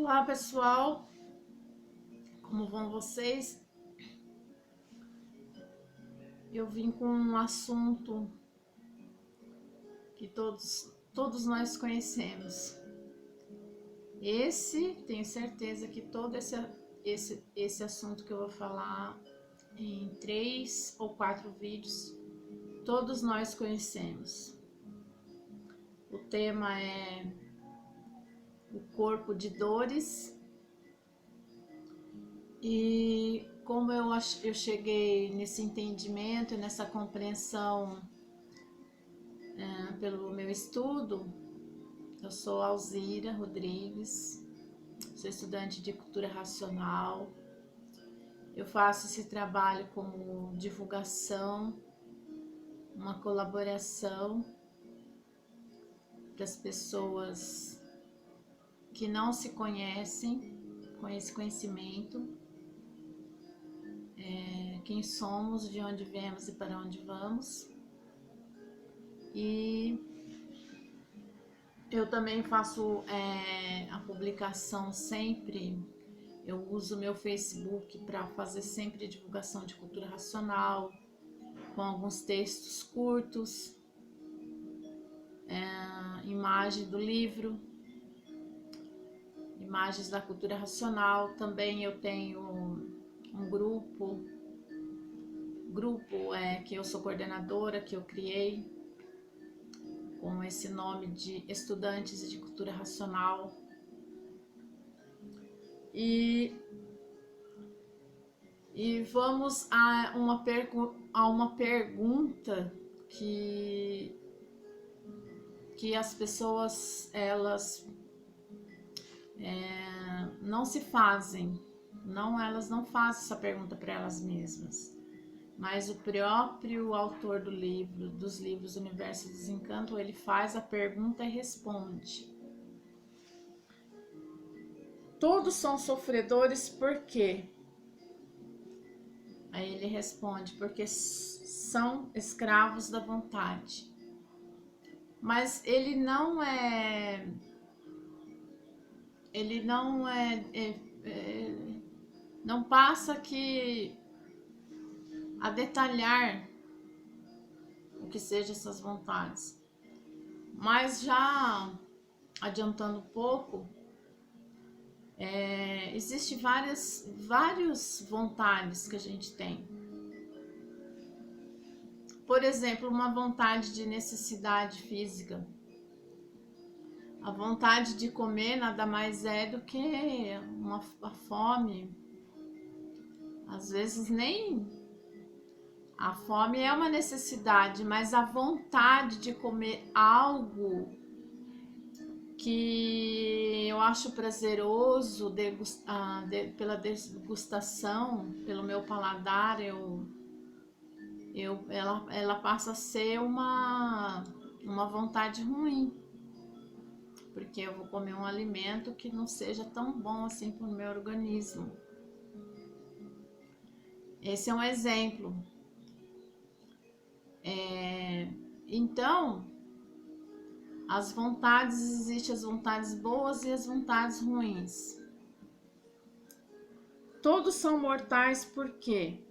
Olá pessoal, como vão vocês? Eu vim com um assunto que todos nós conhecemos. Tenho certeza que todo esse assunto que eu vou falar em 3 ou 4 vídeos, todos nós conhecemos. O tema é o corpo de dores. E como eu cheguei nesse entendimento, nessa compreensão pelo meu estudo, eu sou Alzira Rodrigues, sou estudante de cultura racional. Eu faço esse trabalho como divulgação, uma colaboração para as pessoas que não se conhecem com esse conhecimento. Quem somos, de onde viemos e para onde vamos. E eu também faço a publicação sempre. Eu uso meu Facebook para fazer sempre divulgação de cultura racional, com alguns textos curtos, imagem do livro, imagens da cultura racional. Também eu tenho um grupo que eu sou coordenadora, que eu criei com esse nome de Estudantes de Cultura Racional. E vamos a uma pergunta que as pessoas não se fazem. Elas não fazem essa pergunta para elas mesmas. Mas o próprio autor dos livros Universo e Desencanto, ele faz a pergunta e responde. Todos são sofredores por quê? Aí ele responde, porque são escravos da vontade. Mas ele não não passa aqui a detalhar o que sejam essas vontades. Mas já adiantando um pouco, existe várias vontades que a gente tem. Por exemplo, uma vontade de necessidade física. A vontade de comer nada mais é do que a fome. Às vezes nem a fome é uma necessidade, mas a vontade de comer algo que eu acho prazeroso pela degustação, pelo meu paladar, ela passa a ser uma vontade ruim, porque eu vou comer um alimento que não seja tão bom assim para o meu organismo. Esse é um exemplo. Então, existem as vontades boas e as vontades ruins. Todos são mortais por quê?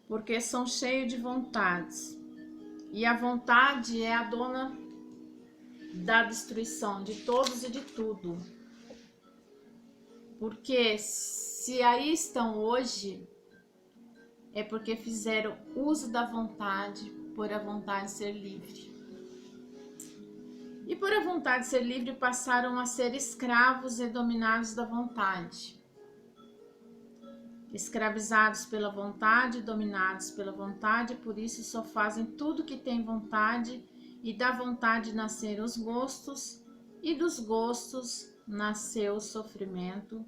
Porque são cheios de vontades. E a vontade é a dona da destruição de todos e de tudo. Porque se aí estão hoje, é porque fizeram uso da vontade por a vontade ser livre. E por a vontade ser livre passaram a ser escravos e dominados da vontade. Escravizados pela vontade, dominados pela vontade, por isso só fazem tudo que tem vontade, e da vontade nasceram os gostos, e dos gostos nasceu o sofrimento,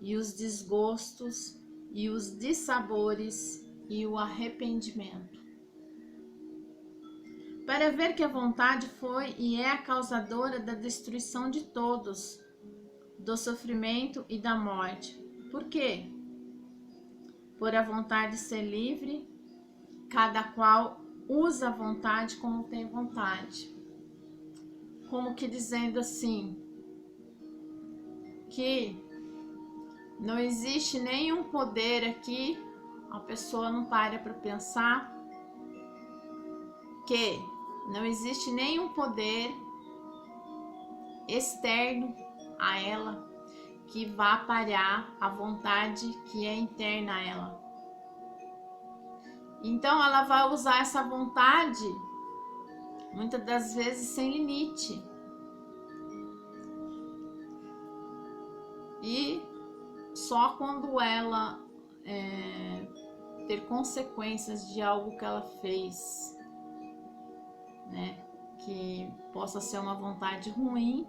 e os desgostos, e os dissabores, e o arrependimento. Para ver que a vontade foi e é a causadora da destruição de todos, do sofrimento e da morte. Por quê? Por a vontade ser livre, cada qual usa a vontade como tem vontade. Como que dizendo assim, que não existe nenhum poder aqui, a pessoa não para para pensar que não existe nenhum poder externo a ela que vá parar a vontade que é interna a ela. Então ela vai usar essa vontade muitas das vezes sem limite. E só quando ela ter consequências de algo que ela fez, né, que possa ser uma vontade ruim,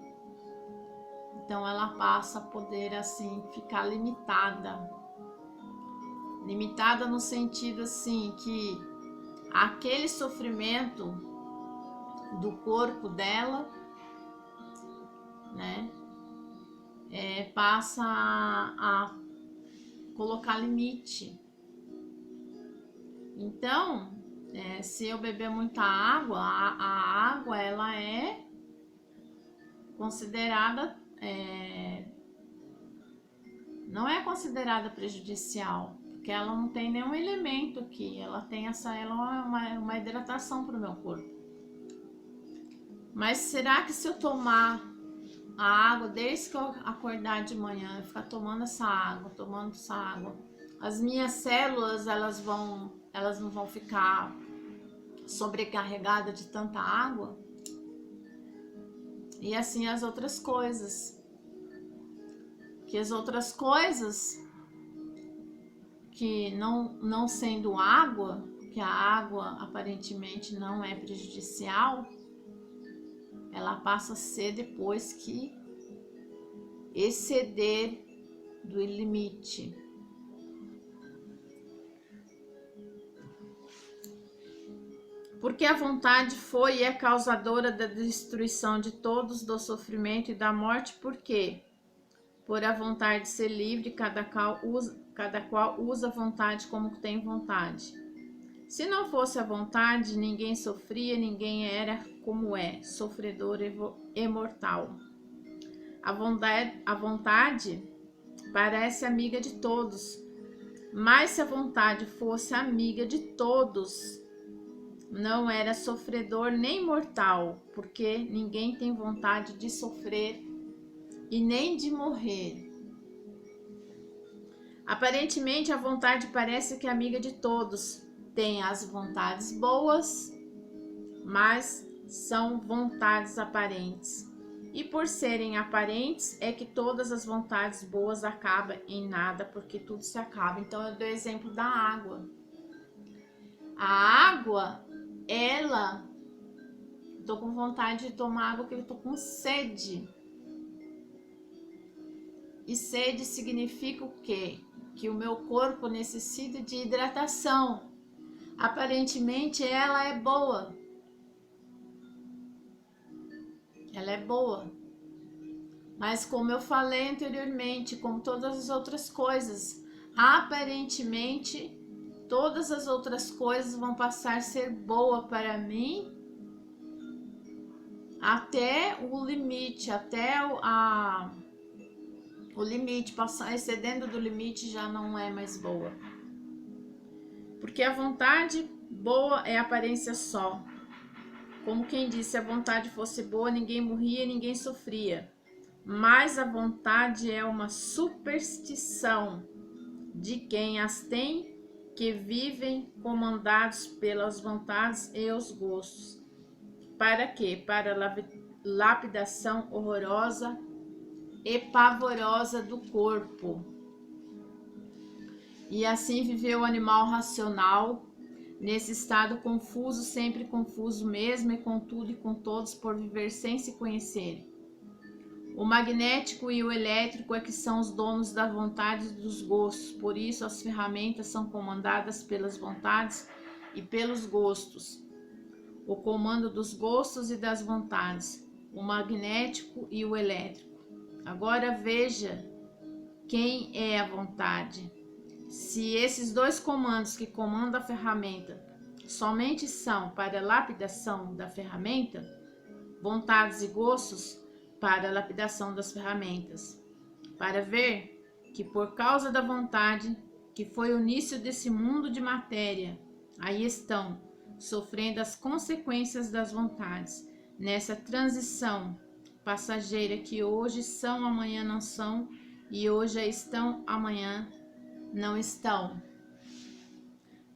então ela passa a poder assim ficar limitada no sentido assim que aquele sofrimento do corpo dela, né, passa a colocar limite. Então, se eu beber muita água, a água ela é considerada, não é considerada prejudicial, porque ela não tem nenhum elemento aqui, ela é uma hidratação para o meu corpo. Mas será que se eu tomar a água desde que eu acordar de manhã, eu ficar tomando essa água, as minhas células elas não vão ficar sobrecarregadas de tanta água? E assim as outras coisas. Que as outras coisas que não sendo água, que a água aparentemente não é prejudicial, ela passa a ser depois que exceder do limite. Porque a vontade foi e é causadora da destruição de todos, do sofrimento e da morte, por quê? Por a vontade ser livre, cada qual usa a vontade como tem vontade. Se não fosse a vontade, ninguém sofria, ninguém era como é, sofredor e mortal. A vontade parece amiga de todos, mas se a vontade fosse amiga de todos, não era sofredor nem mortal, porque ninguém tem vontade de sofrer e nem de morrer. Aparentemente, a vontade parece que é amiga de todos. Tem as vontades boas, mas são vontades aparentes. E por serem aparentes, é que todas as vontades boas acabam em nada, porque tudo se acaba. Então, eu dou o exemplo da água. A água, ela... Tô com vontade de tomar água porque eu tô com sede. E sede significa o quê? Que o meu corpo necessita de hidratação. Aparentemente ela é boa. Ela é boa. Mas como eu falei anteriormente, como todas as outras coisas, aparentemente todas as outras coisas vão passar a ser boa para mim até o limite, o limite, passar excedendo do limite já não é mais boa. Porque a vontade boa é aparência só. Como quem disse, se a vontade fosse boa, ninguém morria, ninguém sofria. Mas a vontade é uma superstição de quem as tem, que vivem comandados pelas vontades e os gostos. Para quê? Para a lapidação horrorosa e pavorosa do corpo. E assim viveu o animal racional, nesse estado confuso, sempre confuso mesmo, e com tudo e com todos, por viver sem se conhecer. O magnético e o elétrico é que são os donos da vontade e dos gostos, por isso as ferramentas são comandadas pelas vontades e pelos gostos. O comando dos gostos e das vontades, o magnético e o elétrico. Agora veja quem é a vontade. Se esses dois comandos que comandam a ferramenta somente são para a lapidação da ferramenta, vontades e gostos para a lapidação das ferramentas. para ver que por causa da vontade, que foi o início desse mundo de matéria, aí estão, sofrendo as consequências das vontades, nessa transição passageira que hoje são, amanhã não são, e hoje estão, amanhã não estão.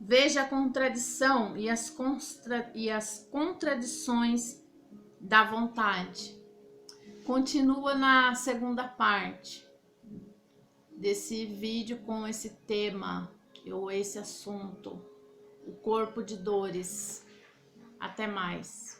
Veja a contradição e as contradições da vontade. Continua na segunda parte desse vídeo com esse tema ou esse assunto, o corpo de dores. Até mais.